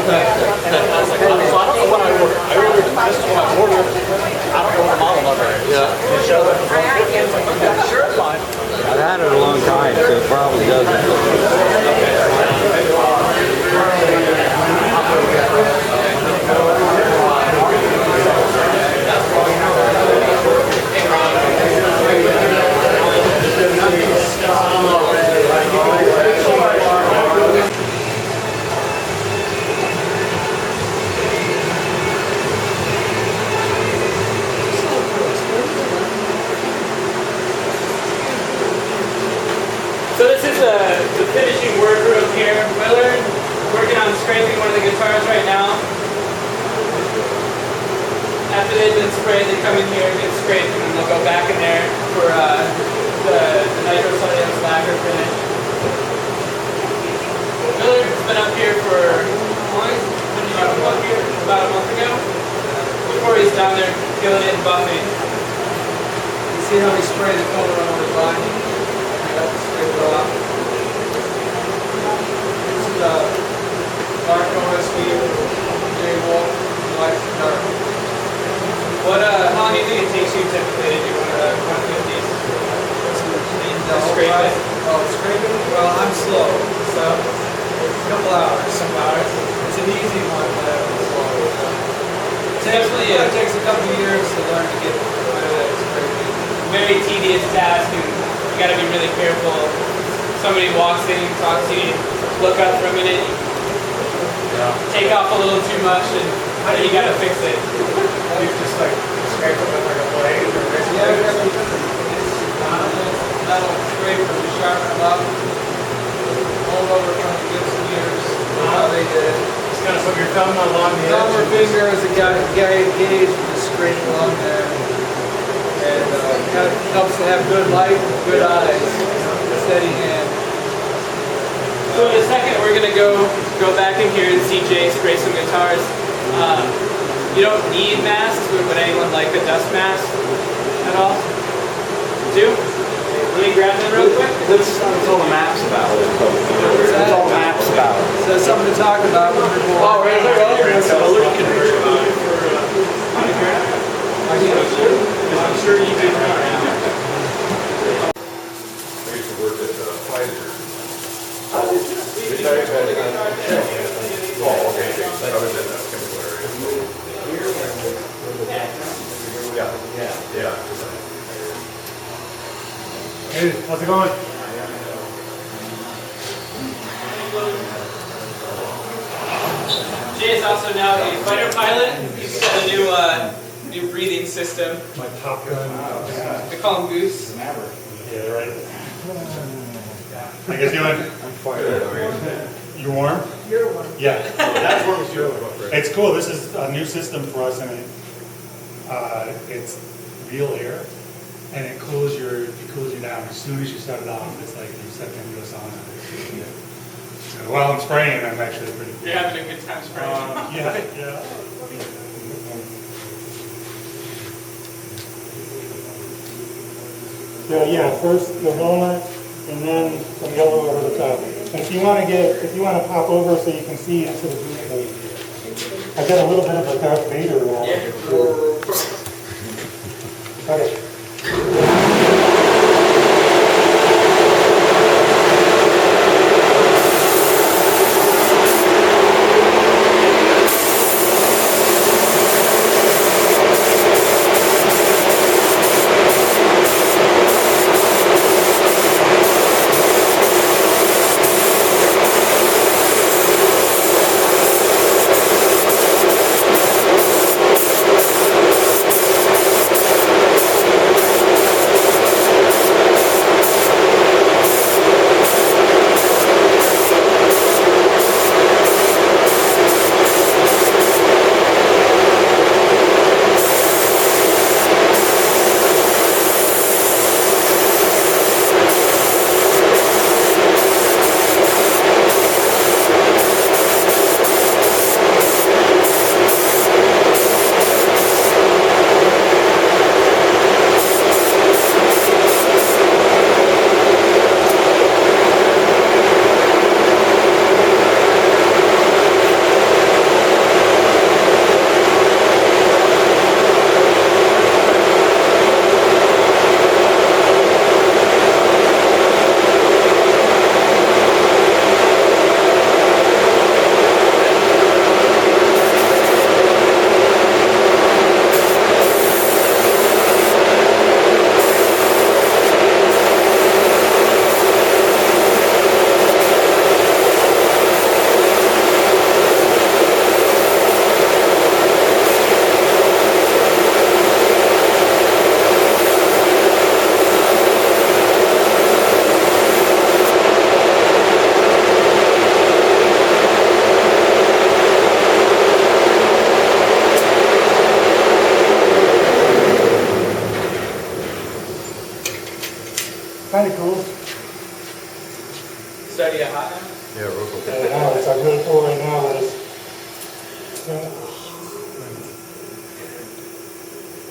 was like, so I don't know what I ordered. I ordered, this is what I ordered. I don't know what the model number is. Yeah. It showed up as 150. It's like, okay, sure, it's fine. I've had it a long time, so it probably doesn't. So this is the finishing workroom here. Willard working on scraping one of the guitars right now. After they've been sprayed, they come in here, get scraped, and then they'll go back in there for the nitrosodium lacquer finish. Willard's been up here for how long? When did you come up here? About a month ago? Before he's down there killing it and buffing. You see how he sprayed the color on his body? Scrape it off. This is a dark OSB J Wolf light dark. What how long do you think it takes you typically to do one of the 150s? Scrape it? Oh, scrape it? Well, I'm slow, so it's a couple hours. Some hours. It's an easy one, but I'm slow. Definitely, it takes a couple of years to learn to get rid of that scraping. Very tedious task, and you got to be really careful. Somebody walks in, talks to you, look up for a minute, take off a little too much, and then you got to fix it. You just like scrape it with like a blade or Yeah, that'll scrape or sharpen it up. All over from the Gibson years. How they did it. Just kind of put your thumb along the edge. Thumb or finger as a guide gauge and just scrape along there. And it helps to have good light, good eyes, steady hand. So in a second we're going to go back in here and see Jay spray some guitars. You don't need masks, but would anyone like a dust mask at all? Do? Let me grab them real quick. That's all the maps about it. That's all the maps about it. So that's something to talk about when we're more. Oh, right there. Color conversion for I'm sure you did. I used to work at Pfizer. Oh, okay. I was in that chemical area. Yeah. Hey, how's it going? Jay is also now a fighter pilot. He's got a new breathing system. My Top Gun. They call him Goose. Yeah, right. How you guys doing? I'm fine. You warm? You're warm. Yeah. That's what was your. It's cool. This is a new system for us, and it's real air, and it cools you down as soon as you set it off. It's like you step into a sauna. So while I'm spraying, I'm actually pretty cool. You're having a good time spraying. Yeah. So yeah, first the walnut, and then some yellow over the top. And if you want to pop over so you can see into the booth, I've got a little bit of a Darth Vader wall. Okay.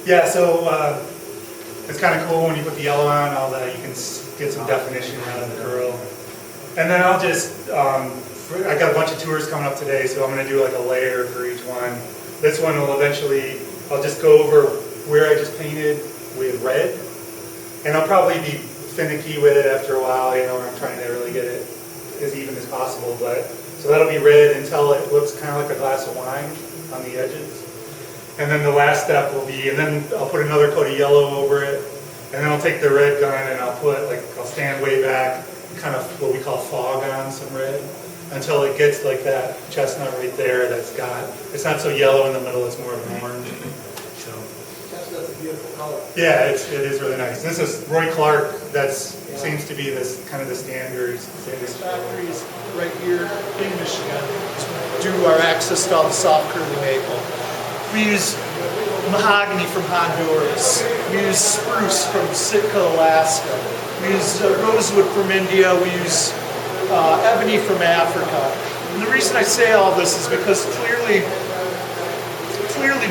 Yeah, so it's kind of cool when you put the yellow on, all that, you can get some definition out of the curl. And then I'll just, I got a bunch of tours coming up today, so I'm going to do like a layer for each one. This one will eventually, I'll just go over where I just painted with red. And I'll probably be finicky with it after a while, you know, I'm trying to really get it as even as possible. But so that'll be red until it looks kind of like a glass of wine on the edges. And then the last step will be, and then I'll put another coat of yellow over it. And then I'll take the red gun and I'll put, like, I'll stand way back, kind of what we call fog on some red, until it gets like that chestnut right there that's got, it's not so yellow in the middle, it's more of an orange. So, Chestnut's a beautiful color. yeah, it is really nice. This is Roy Clark, seems to be this kind of the standard. Factories right here in Michigan do our access to all the soft curly maple. We use mahogany from Honduras. We use spruce from Sitka, Alaska. We use rosewood from India. We use ebony from Africa. And the reason I say all this is because clearly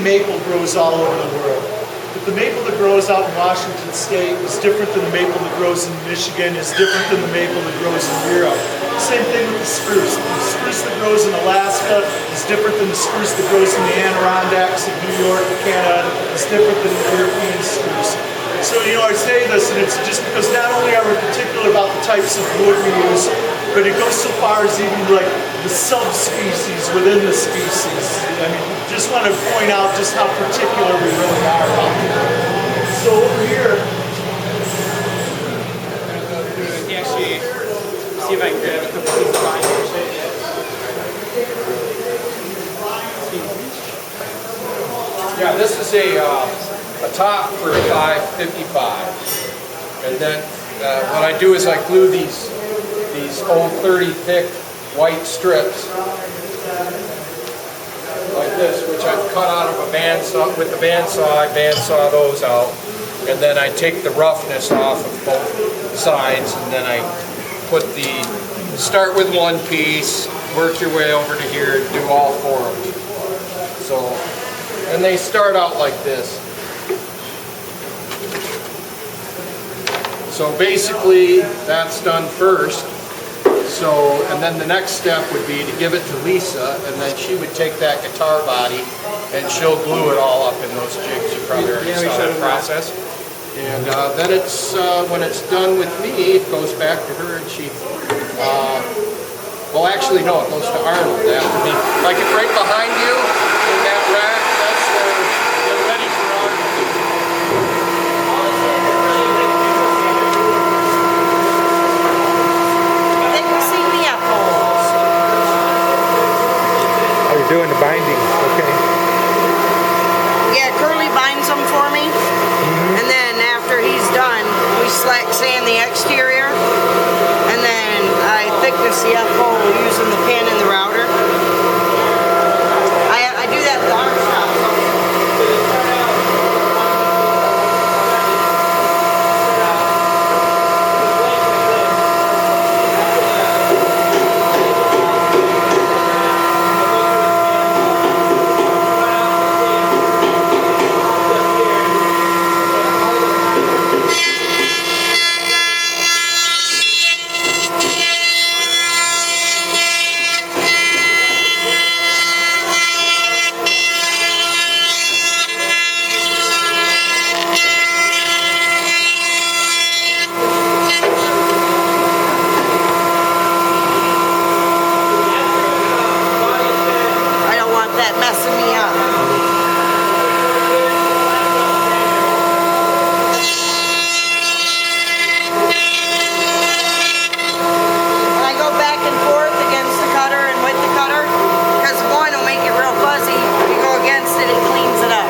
maple grows all over the world. But the maple that grows out in Washington State is different than the maple that grows in Michigan, is different than the maple that grows in Europe. Same thing with the spruce. The spruce that grows in Alaska is different than the spruce that grows in the Adirondacks of New York or Canada. It's different than the European spruce. So, you know, I say this, and it's just because not only are we particular about the types of wood we use, but it goes so far as even like the subspecies within the species. I mean, just want to point out just how particular we really are about it. So over here, Actually, see if I can grab a couple of these binders. Yeah, this is a top for a 555, and then what I do is I glue these old 30 thick white strips like this, which I've cut out of a bandsaw. With the bandsaw, I bandsaw those out, and then I take the roughness off of both sides, and then I start with one piece, work your way over to here, and do all four of them. So, and they start out like this. So basically, that's done first. So, and then the next step would be to give it to Lisa, and then she would take that guitar body and she'll glue it all up in those jigs. You probably already saw that process. And then it's, when it's done with me, it goes back to her and she, well actually no, it goes to Arnold. That would be, like right behind you in that rack, that's where they're ready for Arnold. Oh, you're doing the binding, okay. Yeah, Curly binds them for me, and then after he's done, we slack sand the exterior, and then I thickness the F-hole using the pin and the router. I do that with the arm shop. That messing me up. And I go back and forth against the cutter and with the cutter, because one will make it real fuzzy. If you go against it, it cleans it up.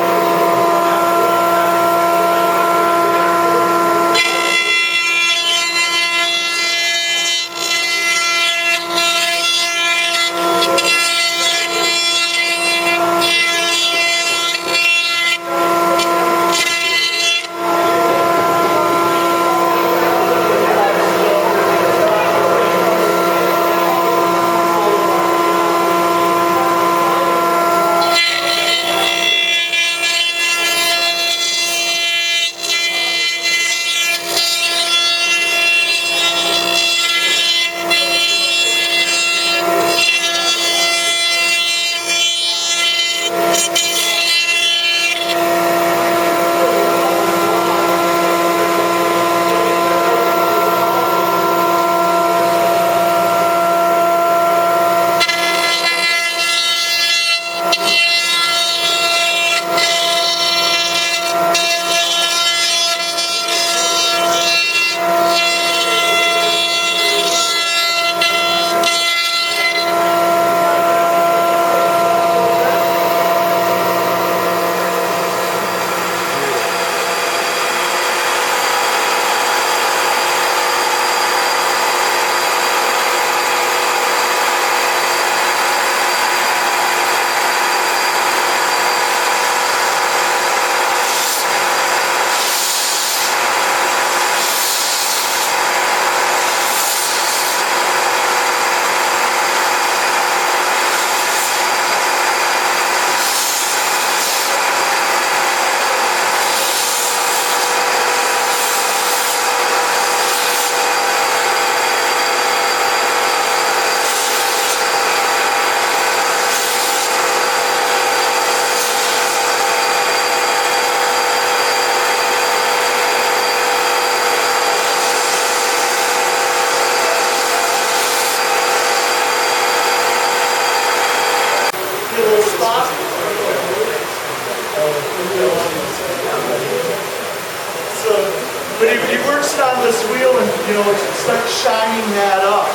you know, start shining that up.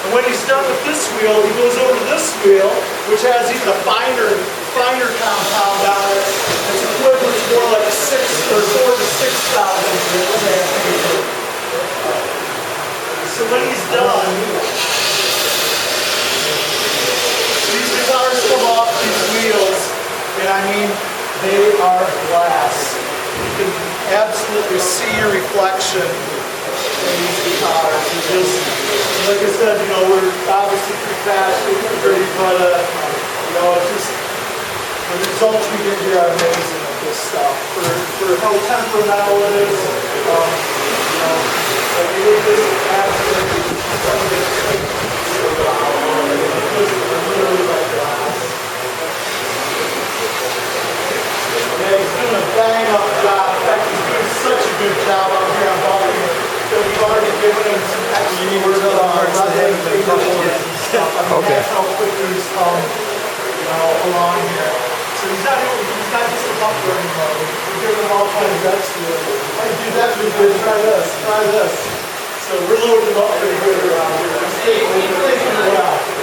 And when he's done with this wheel, he goes over to this wheel, which has even a finer compound on it. It's equivalent to more like 4 to 6,000. So when he's done, these guitars come off these wheels, and I mean, they are glass. You can absolutely see your reflection in these guitars. And just, like I said, you know, we're obviously pretty passionate, but you know, it's just the results we get here are amazing with this stuff. For how temperamental it is, you know, like it is just absolutely literally like glass. Yeah, he's doing a bang up job. In fact, he's doing such a good job out here on volume that we've already given him some extra work on and stuff. I mean, that's how quickly he's come, you know, along here. So he's not just a bumper anymore. We're giving him all kinds of extra. Hey, dude, that's pretty good. Try this. So we're loading him up pretty good around here. He's taking it well.